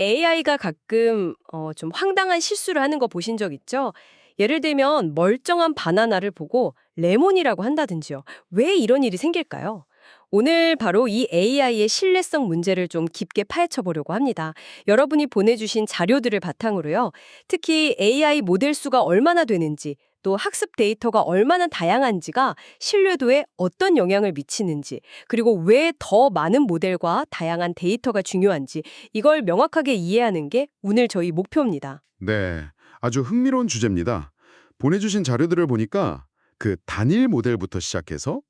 AI가 가끔 좀 황당한 실수를 하는 거 보신 적 있죠? 예를 들면 멀쩡한 바나나를 보고 레몬이라고 한다든지요. 왜 이런 일이 생길까요? 오늘 바로 이 AI의 신뢰성 문제를 좀 깊게 파헤쳐 보려고 합니다. 여러분이 보내주신 자료들을 바탕으로요. 특히 AI 모델 수가 얼마나 되는지, 또 학습 데이터가 얼마나 다양한지가 신뢰도에 어떤 영향을 미치는지, 그리고 왜 더 많은 모델과 다양한 데이터가 중요한지 이걸 명확하게 이해하는 게 오늘 저희 목표입니다. 네, 아주 흥미로운 주제입니다. 보내주신 자료들을 보니까 그 단일 모델부터 시작해서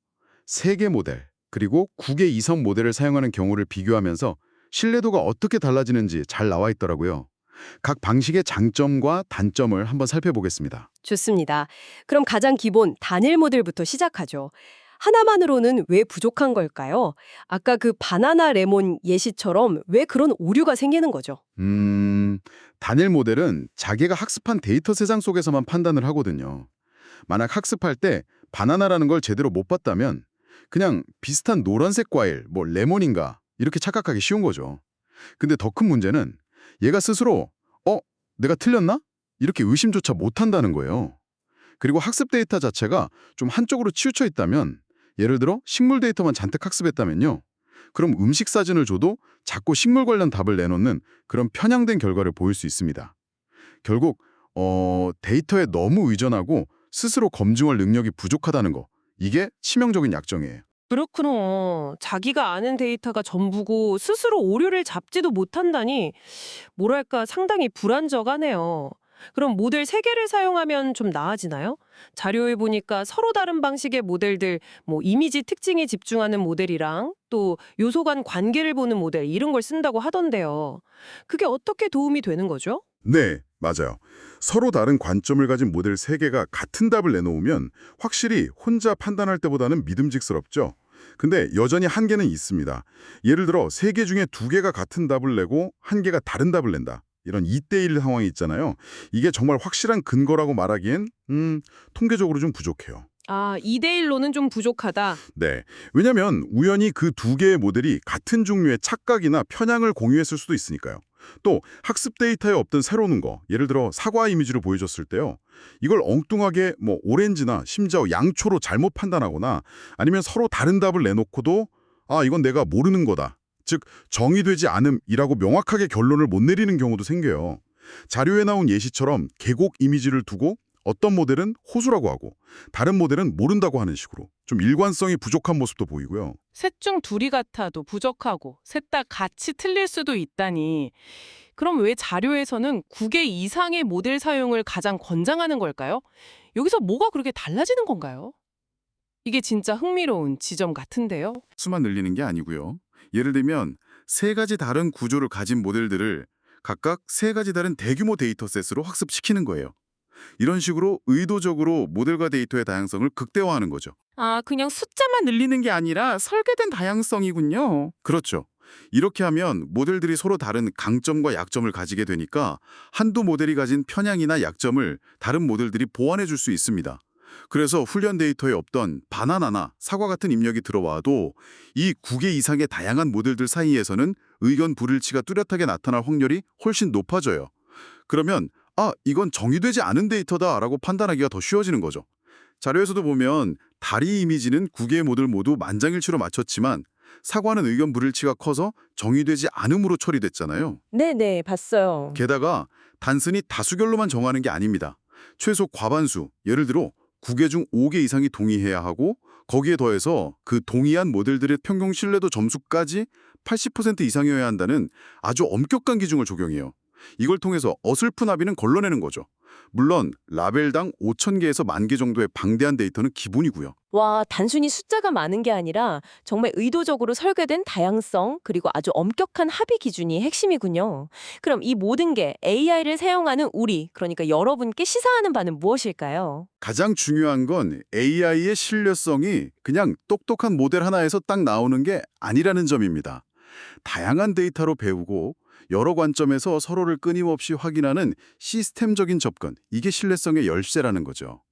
세개 모델, 그리고 9개 이상 모델을 사용하는 경우를 비교하면서 신뢰도가 어떻게 달라지는지 잘 나와 있더라고요. 각 방식의 장점과 단점을 한번 살펴보겠습니다. 좋습니다. 그럼 가장 기본 단일 모델부터 시작하죠. 하나만으로는 왜 부족한 걸까요? 아까 그 바나나 레몬 예시처럼 왜 그런 오류가 생기는 거죠? 단일 모델은 자기가 학습한 데이터 세상 속에서만 판단을 하거든요. 만약 학습할 때 바나나라는 걸 제대로 못 봤다면 그냥 비슷한 노란색 과일, 뭐 레몬인가 이렇게 착각하기 쉬운 거죠. 근데 더 큰 문제는 얘가 스스로 내가 틀렸나? 이렇게 의심조차 못한다는 거예요. 그리고 학습 데이터 자체가 좀 한쪽으로 치우쳐 있다면 예를 들어 식물 데이터만 잔뜩 학습했다면요. 그럼 음식 사진을 줘도 자꾸 식물 관련 답을 내놓는 그런 편향된 결과를 보일 수 있습니다. 결국 데이터에 너무 의존하고 스스로 검증할 능력이 부족하다는 거. 이게 치명적인 약점이에요. 그렇구나. 자기가 아는 데이터가 전부고 스스로 오류를 잡지도 못한다니 뭐랄까 상당히 불안정하네요. 그럼 모델 3개를 사용하면 좀 나아지나요? 자료에 보니까 서로 다른 방식의 모델들, 뭐 이미지 특징에 집중하는 모델이랑 또 요소 간 관계를 보는 모델 이런 걸 쓴다고 하던데요. 그게 어떻게 도움이 되는 거죠? 네, 맞아요. 서로 다른 관점을 가진 모델 3개가 같은 답을 내놓으면 확실히 혼자 판단할 때보다는 믿음직스럽죠. 근데 여전히 한계는 있습니다. 예를 들어 3개 중에 2개가 같은 답을 내고 1개가 다른 답을 낸다. 이런 2대1 상황이 있잖아요. 이게 정말 확실한 근거라고 말하기엔 통계적으로 좀 부족해요. 아, 2대1로는 좀 부족하다. 네, 왜냐면 우연히 그 2개의 모델이 같은 종류의 착각이나 편향을 공유했을 수도 있으니까요. 또 학습 데이터에 없던 새로운 거, 예를 들어 사과 이미지를 보여줬을 때요. 이걸 엉뚱하게 뭐 오렌지나 심지어 양초로 잘못 판단하거나 아니면 서로 다른 답을 내놓고도 이건 내가 모르는 거다. 즉 정의되지 않음이라고 명확하게 결론을 못 내리는 경우도 생겨요. 자료에 나온 예시처럼 계곡 이미지를 두고 어떤 모델은 호수라고 하고 다른 모델은 모른다고 하는 식으로 좀 일관성이 부족한 모습도 보이고요. 셋 중 둘이 같아도 부족하고 셋 다 같이 틀릴 수도 있다니. 그럼 왜 자료에서는 9개 이상의 모델 사용을 가장 권장하는 걸까요? 여기서 뭐가 그렇게 달라지는 건가요? 이게 진짜 흥미로운 지점 같은데요. 수만 늘리는 게 아니고요. 예를 들면 세 가지 다른 구조를 가진 모델들을 각각 세 가지 다른 대규모 데이터셋으로 학습시키는 거예요. 이런 식으로 의도적으로 모델과 데이터의 다양성을 극대화하는 거죠. 아, 그냥 숫자만 늘리는 게 아니라 설계된 다양성이군요. 그렇죠. 이렇게 하면 모델들이 서로 다른 강점과 약점을 가지게 되니까 한두 모델이 가진 편향이나 약점을 다른 모델들이 보완해 줄 수 있습니다. 그래서 훈련 데이터에 없던 바나나나 사과 같은 입력이 들어와도 이 9개 이상의 다양한 모델들 사이에서는 의견 불일치가 뚜렷하게 나타날 확률이 훨씬 높아져요. 그러면 이건 정의되지 않은 데이터다라고 판단하기가 더 쉬워지는 거죠. 자료에서도 보면 다리 이미지는 9개의 모델 모두 만장일치로 맞췄지만 사과는 의견 불일치가 커서 정의되지 않음으로 처리됐잖아요. 네네, 봤어요. 게다가 단순히 다수결로만 정하는 게 아닙니다. 최소 과반수, 예를 들어 9개 중 5개 이상이 동의해야 하고 거기에 더해서 그 동의한 모델들의 평균 신뢰도 점수까지 80% 이상이어야 한다는 아주 엄격한 기준을 적용해요. 이걸 통해서 어설픈 합의는 걸러내는 거죠. 물론 라벨당 5,000개에서 10,000개 정도의 방대한 데이터는 기본이고요. 와, 단순히 숫자가 많은 게 아니라 정말 의도적으로 설계된 다양성 그리고 아주 엄격한 합의 기준이 핵심이군요. 그럼 이 모든 게 AI를 사용하는 우리, 그러니까 여러분께 시사하는 바는 무엇일까요? 가장 중요한 건 AI의 신뢰성이 그냥 똑똑한 모델 하나에서 딱 나오는 게 아니라는 점입니다. 다양한 데이터로 배우고 여러 관점에서 서로를 끊임없이 확인하는 시스템적인 접근, 이게 신뢰성의 열쇠라는 거죠.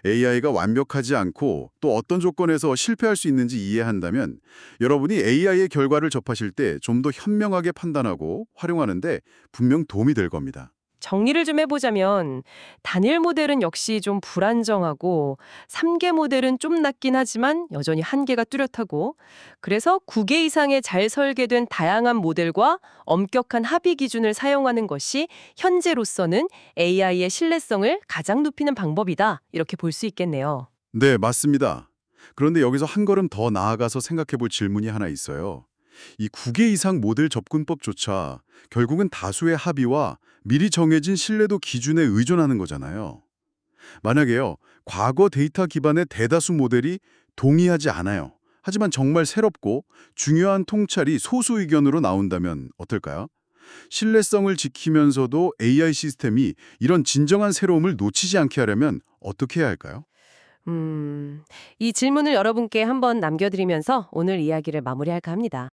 AI가 완벽하지 않고 또 어떤 조건에서 실패할 수 있는지 이해한다면 여러분이 AI의 결과를 접하실 때 좀 더 현명하게 판단하고 활용하는데 분명 도움이 될 겁니다. 정리를 좀 해보자면 단일 모델은 역시 좀 불안정하고 3개 모델은 좀 낮긴 하지만 여전히 한계가 뚜렷하고 그래서 9개 이상의 잘 설계된 다양한 모델과 엄격한 합의 기준을 사용하는 것이 현재로서는 AI의 신뢰성을 가장 높이는 방법이다. 이렇게 볼 수 있겠네요. 네, 맞습니다. 그런데 여기서 한 걸음 더 나아가서 생각해 볼 질문이 하나 있어요. 이 9개 이상 모델 접근법조차 결국은 다수의 합의와 미리 정해진 신뢰도 기준에 의존하는 거잖아요. 만약에요, 과거 데이터 기반의 대다수 모델이 동의하지 않아요. 하지만 정말 새롭고 중요한 통찰이 소수 의견으로 나온다면 어떨까요? 신뢰성을 지키면서도 AI 시스템이 이런 진정한 새로움을 놓치지 않게 하려면 어떻게 해야 할까요? 이 질문을 여러분께 한번 남겨드리면서 오늘 이야기를 마무리할까 합니다.